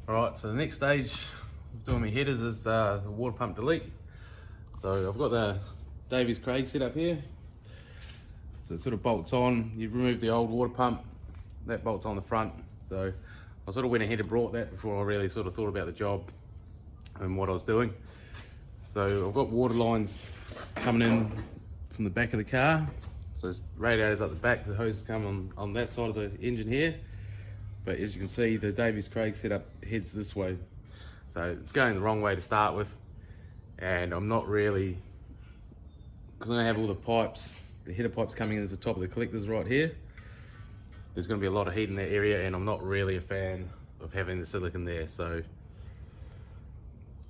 Alright, so the next stage of doing my headers is the water pump delete. So I've got the Davies Craig set up here. So it sort of bolts on. You remove the old water pump, that bolts on the front. So I sort of went ahead and brought that before I really sort of thought about the job and what I was doing. So I've got water lines coming in from the back of the car. So it's radiators up the back, the hoses come on that side of the engine here. But as you can see, the Davies Craig setup heads this way. So it's going the wrong way to start with. And I'm not really, because I have all the pipes, the header pipes coming in at the top of the collectors right here. There's going to be a lot of heat in that area, and I'm not really a fan of having the silicone there. So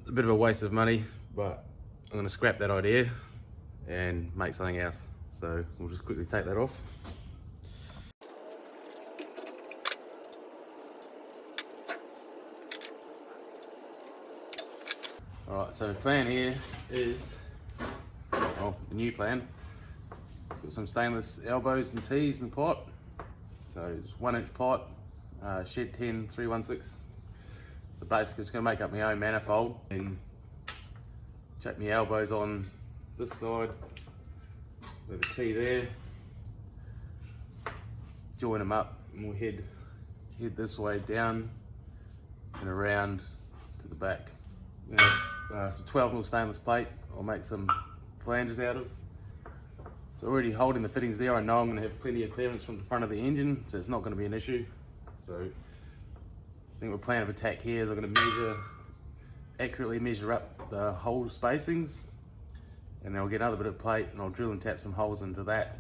it's a bit of a waste of money, but I'm going to scrap that idea and make something else. So we'll just quickly take that off. Alright, so the plan here is, well, the new plan. It's got some stainless elbows and T's in the pipe. So it's 1 inch pipe, shed 10 316. So basically it's going to make up my own manifold and chuck my elbows on this side with a T there, join them up, and we'll head this way down and around to the back. Some 12mm stainless plate I'll make some flanges out of. So already holding the fittings there, I know I'm going to have plenty of clearance from the front of the engine, so it's not going to be an issue. So I think my plan of attack here is I'm going to accurately measure up the hole spacings, and then I'll get another bit of plate and I'll drill and tap some holes into that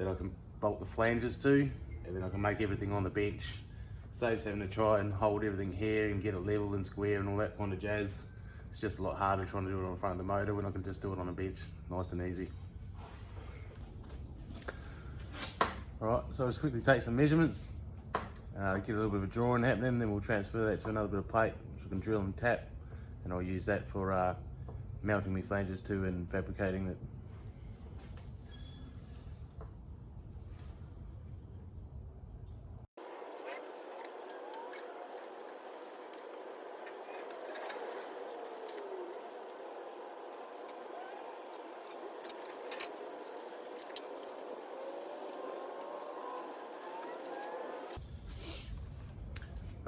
I can bolt the flanges to, and then I can make everything on the bench. Saves having to try and hold everything here and get it level and square and all that kind of jazz. It's just a lot harder trying to do it on the front of the motor when I can just do it on a bench, nice and easy. Alright, so I'll just quickly take some measurements, get a little bit of a drawing happening, then we'll transfer that to another bit of plate, which I can drill and tap, and I'll use that for mounting my flanges to and fabricating it.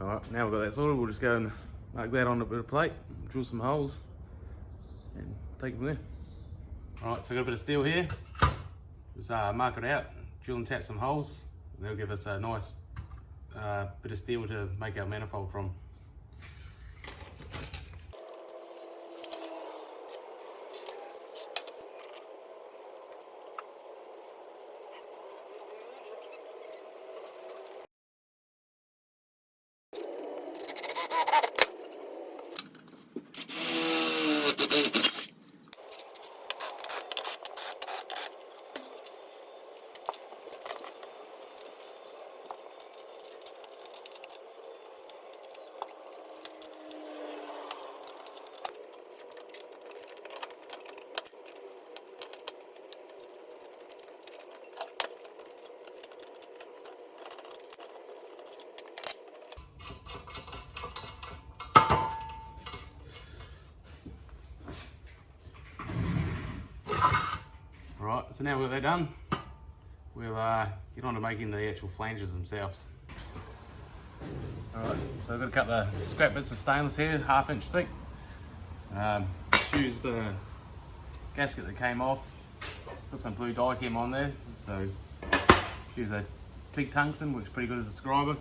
Alright, now we've got that sorted, we'll just go and mark that on a bit of plate, drill some holes, and take it from there. Alright, so I've got a bit of steel here. Just mark it out, drill and tap some holes, and that'll give us a nice bit of steel to make our manifold from. Right, so now we've got that done, we'll get on to making the actual flanges themselves. Alright, so I've got a couple of scrap bits of stainless here, 1/2 inch thick. Choose the gasket that came off, put some blue die chem on there, so choose a TIG tungsten, which is pretty good as a scriber. So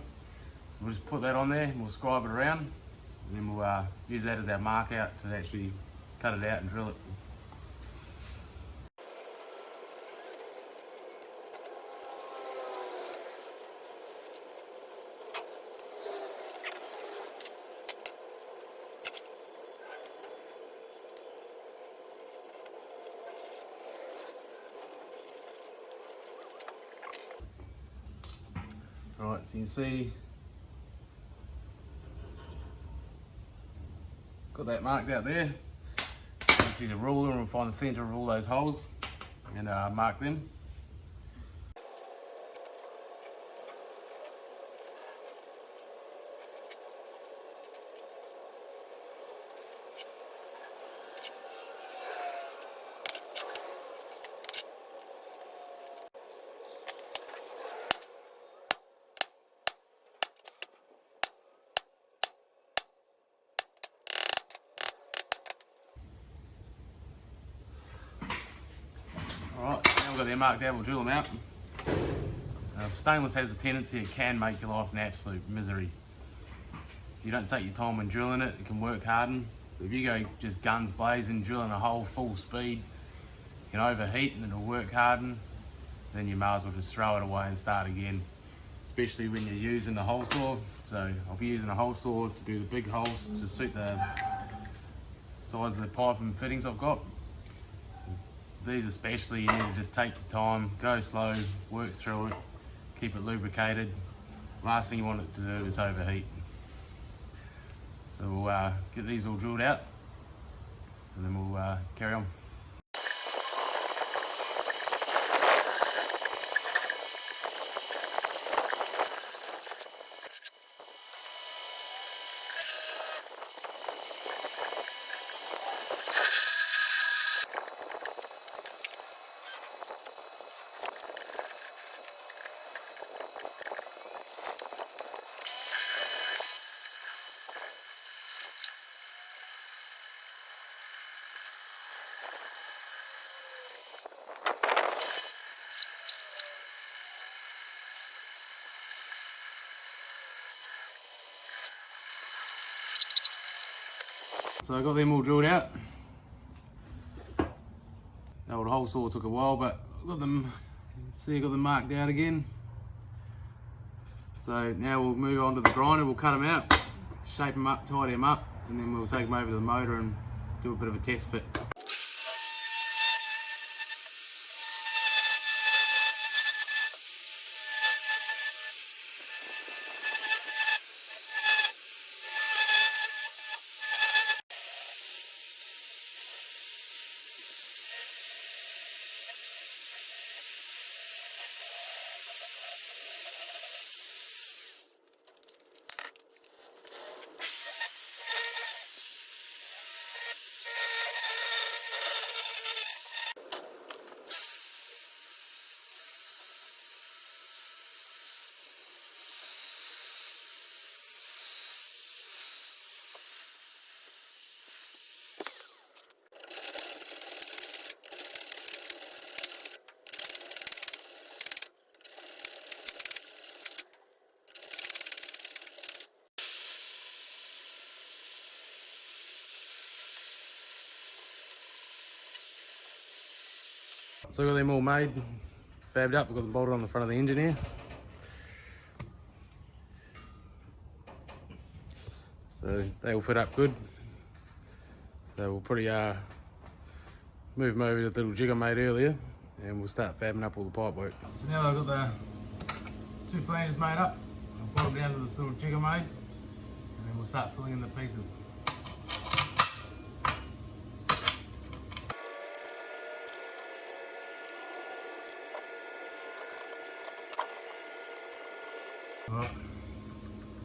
we'll just put that on there and we'll scribe it around, and then we'll use that as our mark out to actually cut it out and drill it. Alright, so you can see, got that marked out there. Just use a ruler and we'll find the centre of all those holes and mark them. they're marked out, we'll drill them out. Stainless has a tendency, it can make your life an absolute misery. If you don't take your time when drilling it, it can work harden. So if you go just guns blazing, drilling a hole full speed, you can overheat and it'll work harden. Then you may as well just throw it away and start again, especially when you're using the hole saw. So I'll be using a hole saw to do the big holes to suit the size of the pipe and fittings I've got. These especially, you need to just take your time, go slow, work through it, keep it lubricated. Last thing you want it to do is overheat. So we'll get these all drilled out and then we'll carry on. So I got them all drilled out. The old hole saw took a while, but I got them, see I got them marked out again. So now we'll move on to the grinder, we'll cut them out, shape them up, tidy them up, and then we'll take them over to the motor and do a bit of a test fit. So I got them all made, fabbed up, I've got them bolted on the front of the engine here. So they all fit up good. So we'll probably move them over to the little jig I made earlier and we'll start fabbing up all the pipe work. So now I've got the two flanges made up, I'll put them down to this little jig I made and then we'll start filling in the pieces. Right.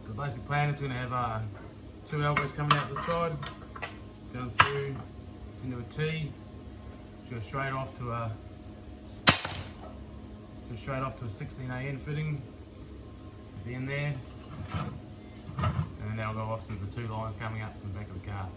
So the basic plan is we're going to have two elbows coming out the side, going through into a T, go straight off to a 16AN fitting at the end there, and then they'll go off to the two lines coming up from the back of the car.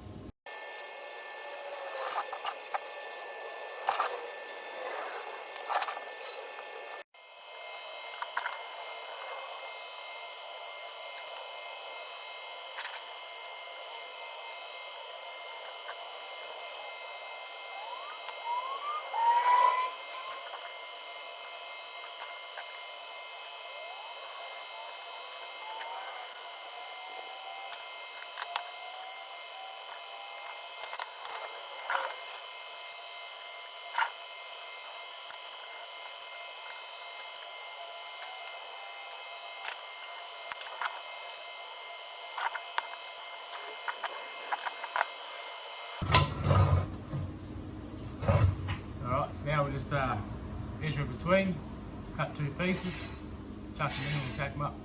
Alright, so now we'll just measure it between, cut two pieces, chuck them in and tack them up.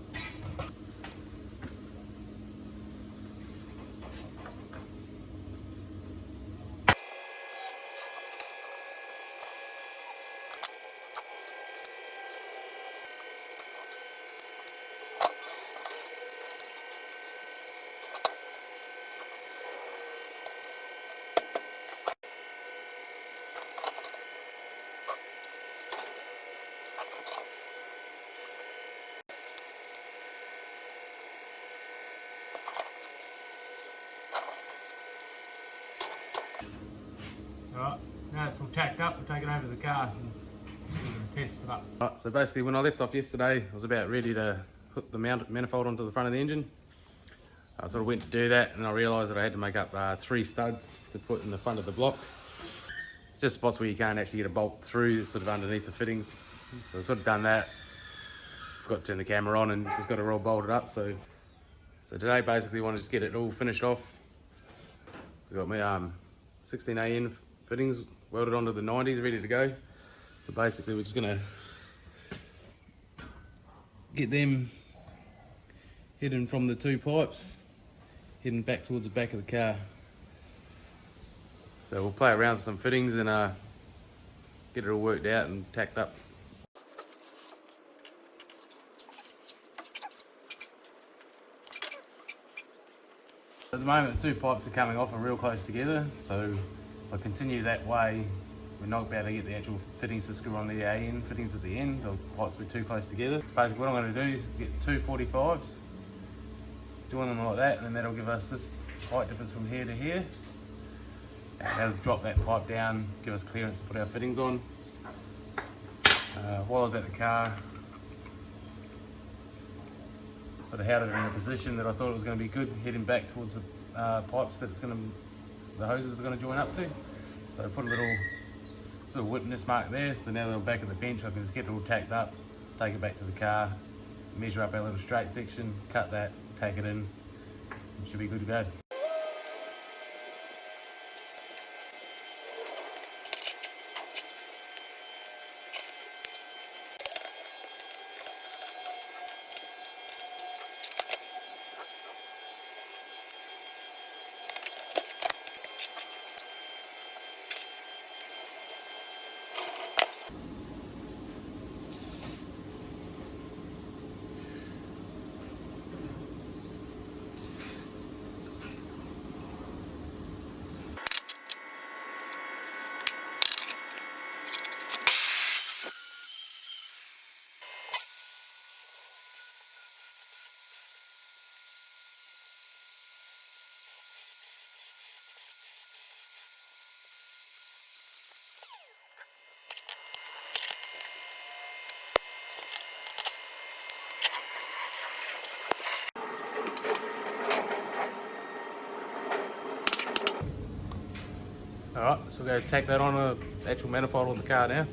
that's all tacked up, we'll take it over to the car and test it up. Right, so basically when I left off yesterday, I was about ready to hook the manifold onto the front of the engine. I sort of went to do that and I realised that I had to make up 3 studs to put in the front of the block. It's just spots where you can't actually get a bolt through, sort of underneath the fittings. So I've sort of done that. Forgot to turn the camera on and just got it all bolted up. So today basically want to just get it all finished off. We've got my 16 AN fittings welded onto the 90s, ready to go. So basically we're just gonna get them hidden from the 2 pipes, heading back towards the back of the car. So we'll play around with some fittings and get it all worked out and tacked up. At the moment the 2 pipes are coming off and real close together, so if I continue that way we're not about to get the actual fittings to screw on the AN fittings at the end. The pipes will be too close together. So basically what I'm going to do is get 2 45s, doing them like that, and then that'll give us this height difference from here to here. And that'll drop that pipe down, give us clearance to put our fittings on. While I was at the car, sort of held it in a position that I thought it was going to be good, heading back towards the pipes that the hoses are going to join up to. So I put a little witness mark there, so now they're back at the bench, I can just get it all tacked up, take it back to the car, measure up our little straight section, cut that, take it in, and should be good to go. Alright, so we'll go tack that on the actual manifold on the car now.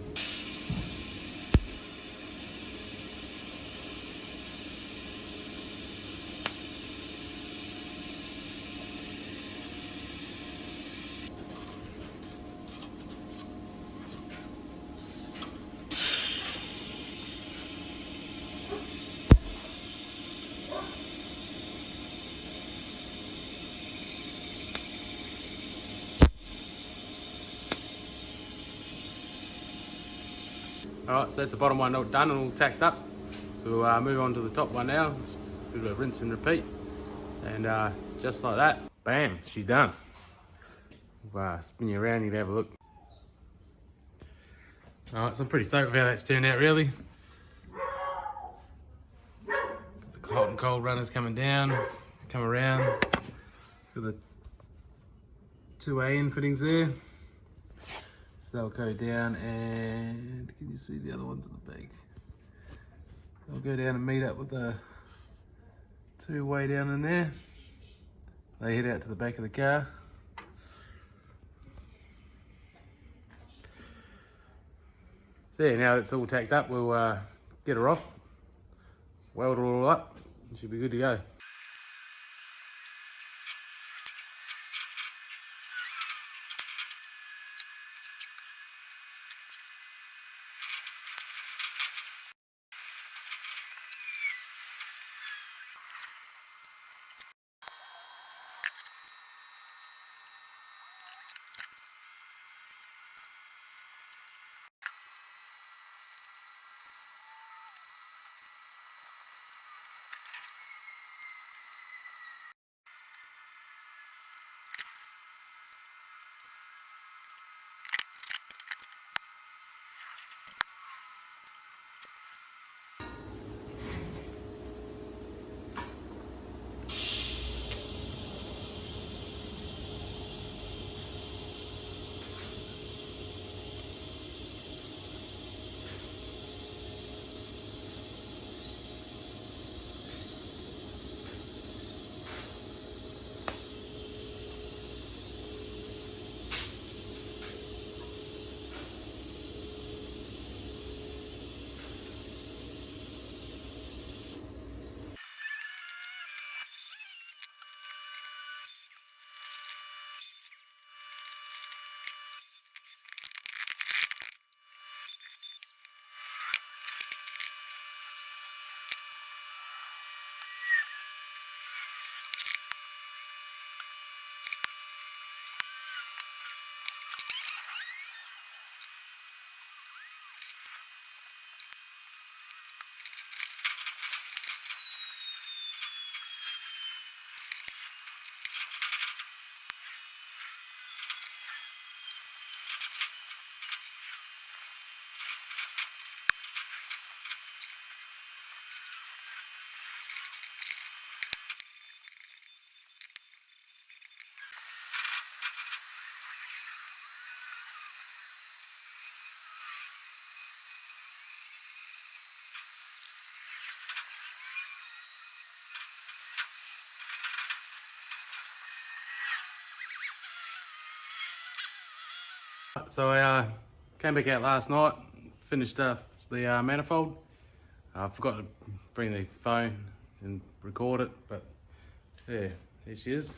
Alright, so that's the bottom one all done and all tacked up. So we'll move on to the top one now. Just a bit of a rinse and repeat. And just like that, bam, she's done. Spin you around, you can have a look. Alright, so I'm pretty stoked with how that's turned out really. The hot and cold runners coming down, come around. Got the 2 AN fittings there. So they'll go down and, can you see the other ones at the back? They'll go down and meet up with the 2 way down in there. They head out to the back of the car. So yeah, now it's all tacked up, we'll get her off, weld her all up, and she'll be good to go. So I came back out last night, finished up the manifold. I forgot to bring the phone and record it, but yeah, there she is.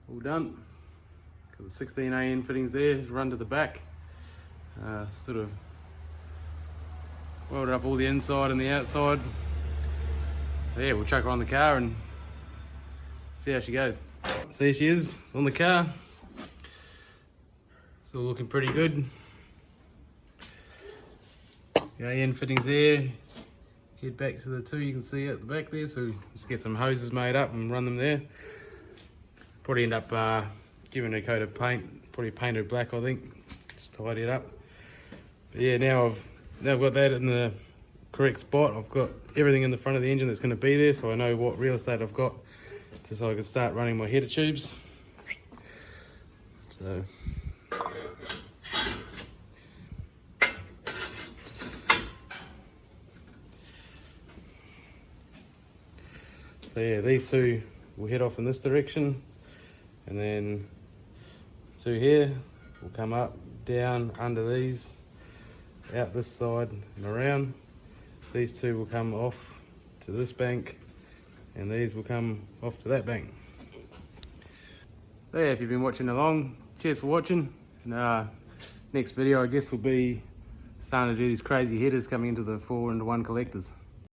All done. Got the 16 AN fittings there, run to the back. Sort of welded up all the inside and the outside. So yeah, we'll chuck her on the car and see how she goes. So here she is on the car. It's all looking pretty good. The AN fittings there. Head back to the two you can see at the back there. So just get some hoses made up and run them there. Probably end up giving it a coat of paint. Probably painted black, I think. Just tidy it up. But yeah, now I've got that in the correct spot. I've got everything in the front of the engine that's going to be there, so I know what real estate I've got, just so I can start running my header tubes. So yeah, these two will head off in this direction, and then two here will come up, down, under these, out this side and around. These two will come off to this bank, and these will come off to that bank. So yeah, if you've been watching along, cheers for watching. And next video I guess will be starting to do these crazy headers coming into the 4-into-1 collectors.